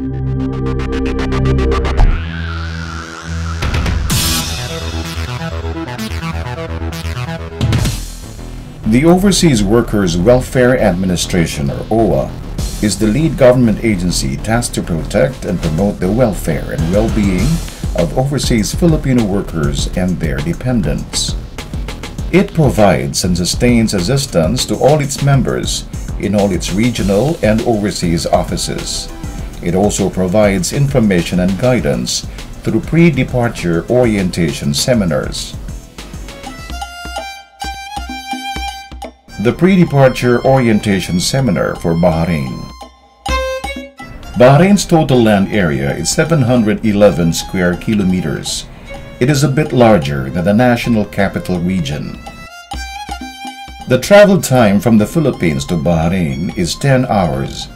The Overseas Workers Welfare Administration, or OWWA, is the lead government agency tasked to protect and promote the welfare and well-being of overseas Filipino workers and their dependents. It provides and sustains assistance to all its members in all its regional and overseas offices. It also provides information and guidance through pre-departure orientation seminars. The Pre-Departure Orientation Seminar for Bahrain. Bahrain's total land area is 711 square kilometers. It is a bit larger than the national capital region. The travel time from the Philippines to Bahrain is 10 hours.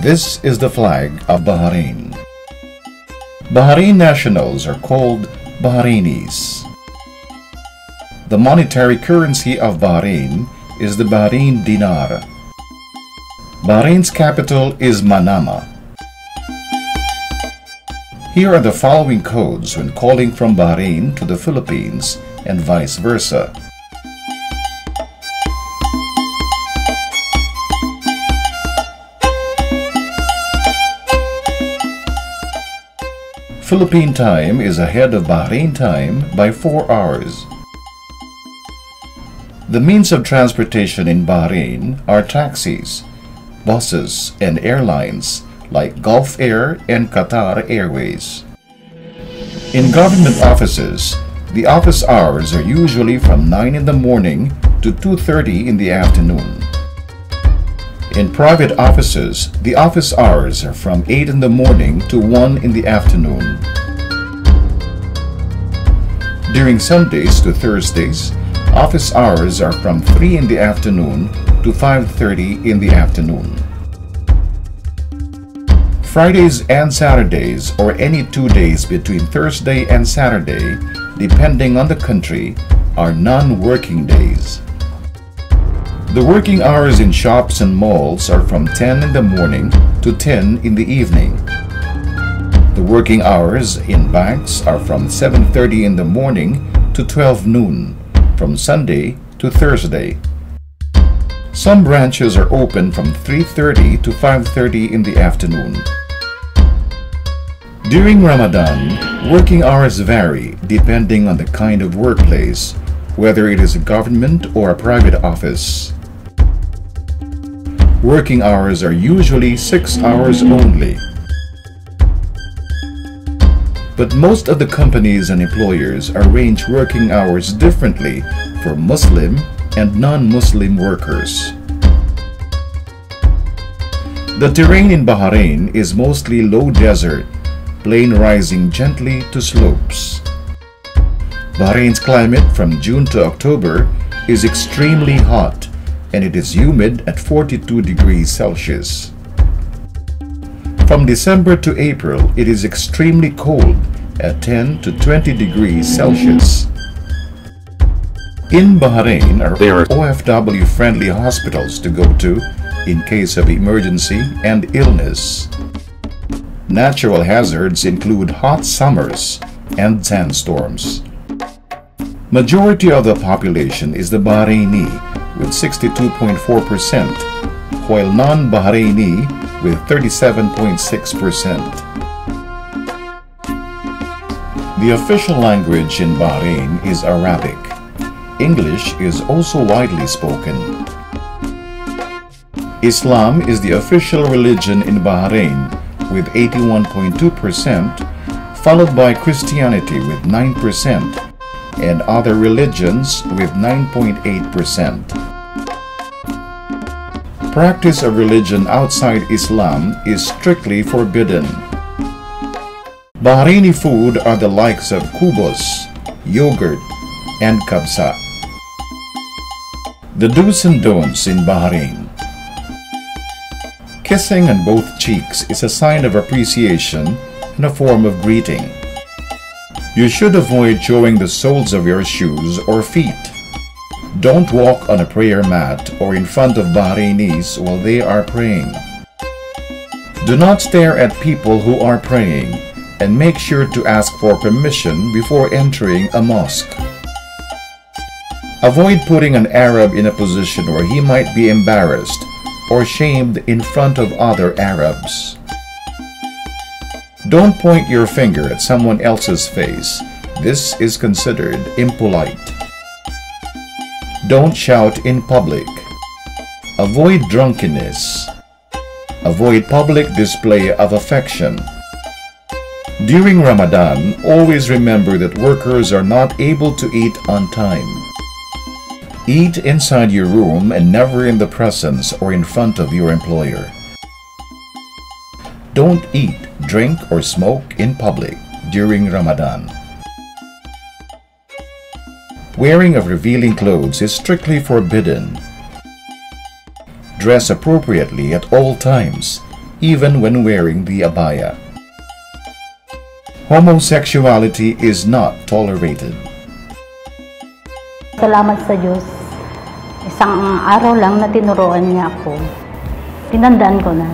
This is the flag of Bahrain. Bahrain nationals are called Bahrainis. The monetary currency of Bahrain is the Bahrain dinar. Bahrain's capital is Manama. Here are the following codes when calling from Bahrain to the Philippines and vice versa. Philippine time is ahead of Bahrain time by 4 hours. The means of transportation in Bahrain are taxis, buses, and airlines like Gulf Air and Qatar Airways. In government offices, the office hours are usually from 9 in the morning to 2:30 in the afternoon. In private offices, the office hours are from 8 in the morning to 1 in the afternoon. During Sundays to Thursdays, office hours are from 3 in the afternoon to 5:30 in the afternoon. Fridays and Saturdays, or any 2 days between Thursday and Saturday, depending on the country, are non-working days. The working hours in shops and malls are from 10 in the morning to 10 in the evening. The working hours in banks are from 7:30 in the morning to 12 noon, from Sunday to Thursday. Some branches are open from 3:30 to 5:30 in the afternoon. During Ramadan, working hours vary depending on the kind of workplace, whether it is a government or a private office. Working hours are usually 6 hours only. But most of the companies and employers arrange working hours differently for Muslim and non-Muslim workers. The terrain in Bahrain is mostly low desert, plain rising gently to slopes. Bahrain's climate from June to October is extremely hot, and it is humid at 42 degrees Celsius. From December to April, it is extremely cold at 10 to 20 degrees Celsius. In Bahrain, there are OFW-friendly hospitals to go to in case of emergency and illness. Natural hazards include hot summers and sandstorms. Majority of the population is the Bahraini with 62.4%, while non-Bahraini with 37.6%. The official language in Bahrain is Arabic. English is also widely spoken. Islam is the official religion in Bahrain with 81.2%, followed by Christianity with 9%, and other religions with 9.8%. Practice of religion outside Islam is strictly forbidden. Bahraini food are the likes of kubos, yogurt, and kabsa. The do's and don'ts in Bahrain. Kissing on both cheeks is a sign of appreciation and a form of greeting. You should avoid showing the soles of your shoes or feet. Don't walk on a prayer mat or in front of Bahrainis while they are praying. Do not stare at people who are praying, and make sure to ask for permission before entering a mosque. Avoid putting an Arab in a position where he might be embarrassed or shamed in front of other Arabs. Don't point your finger at someone else's face. This is considered impolite. Don't shout in public. Avoid drunkenness. Avoid public display of affection. During Ramadan, always remember that workers are not able to eat on time. Eat inside your room and never in the presence or in front of your employer. Don't eat, drink, or smoke in public during Ramadan. Wearing of revealing clothes is strictly forbidden. Dress appropriately at all times, even when wearing the abaya. Homosexuality is not tolerated. Salamat sa Diyos. Isang araw lang na tinuruan niya ako. Tinandaan ko na.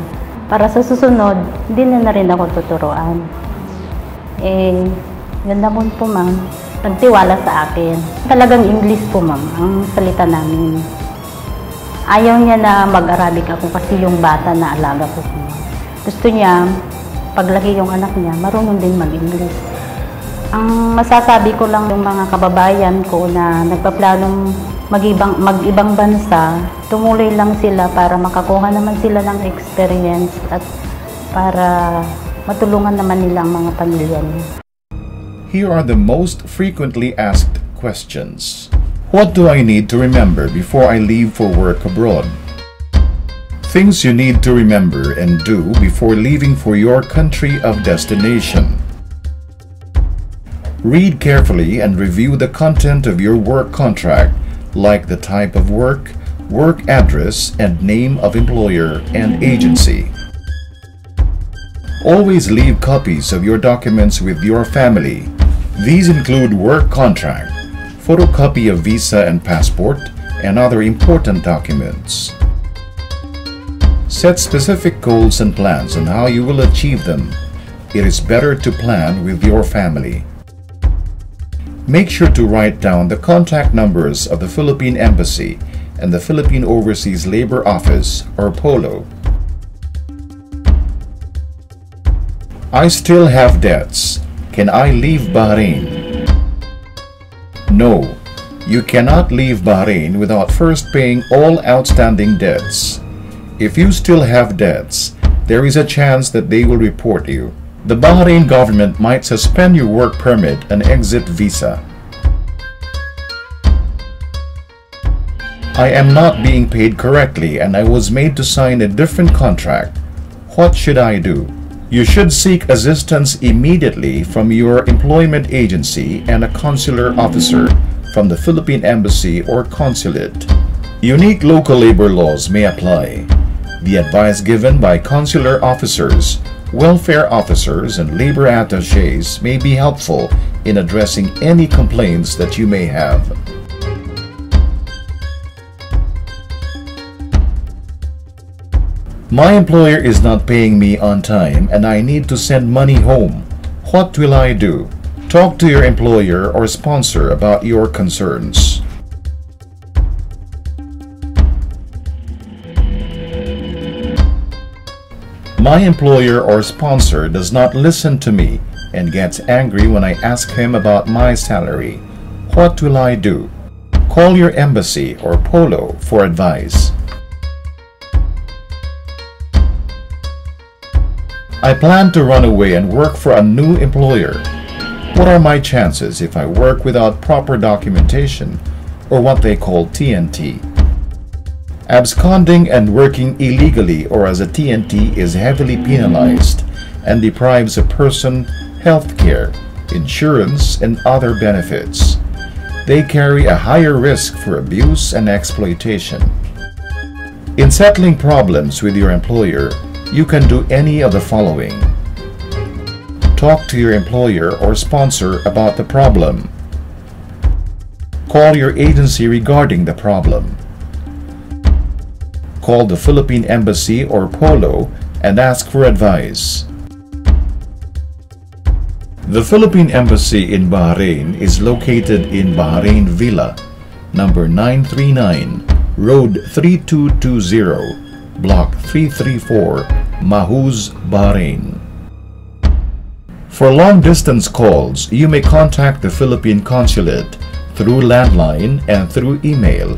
Para sa susunod, hindi na rin ako tuturuan. Yun naman po, ma'am. Nagtiwala sa akin. Talagang English po, ma'am, ang salita namin. Ayaw niya na mag-Arabic ako kasi yung bata na alaga ko. Gusto niya, paglaki yung anak niya, marunong din mag-English. Ang masasabi ko lang yung mga kababayan ko na nagpaplanong mag-ibang bansa, tumuloy lang sila para makakuha naman sila ng experience at para matulungan naman nila ang mga pamilya niya. Here are the most frequently asked questions. What do I need to remember before I leave for work abroad? Things you need to remember and do before leaving for your country of destination. Read carefully and review the content of your work contract, like the type of work, work address, and name of employer and agency. Always leave copies of your documents with your family. These include work contract, photocopy of visa and passport, and other important documents. Set specific goals and plans on how you will achieve them. It is better to plan with your family. Make sure to write down the contact numbers of the Philippine Embassy and the Philippine Overseas Labor Office, or POLO. I still have debts. Can I leave Bahrain? No, you cannot leave Bahrain without first paying all outstanding debts. If you still have debts, there is a chance that they will report you. The Bahrain government might suspend your work permit and exit visa. I am not being paid correctly and I was made to sign a different contract. What should I do? You should seek assistance immediately from your employment agency and a consular officer from the Philippine Embassy or consulate. Unique local labor laws may apply. The advice given by consular officers, welfare officers, and labor attachés may be helpful in addressing any complaints that you may have. My employer is not paying me on time and I need to send money home. What will I do? Talk to your employer or sponsor about your concerns. My employer or sponsor does not listen to me and gets angry when I ask him about my salary. What will I do? Call your embassy or POLO for advice. I plan to run away and work for a new employer. What are my chances if I work without proper documentation, or what they call TNT? Absconding and working illegally or as a TNT is heavily penalized and deprives a person health care, insurance, and other benefits. They carry a higher risk for abuse and exploitation. In settling problems with your employer, you can do any of the following. Talk to your employer or sponsor about the problem. Call your agency regarding the problem. Call the Philippine Embassy or POLO and ask for advice. The Philippine Embassy in Bahrain is located in Bahrain Villa, number 939, Road 3220, Block 334, Mahuz, Bahrain. For long-distance calls, you may contact the Philippine Consulate through landline and through email.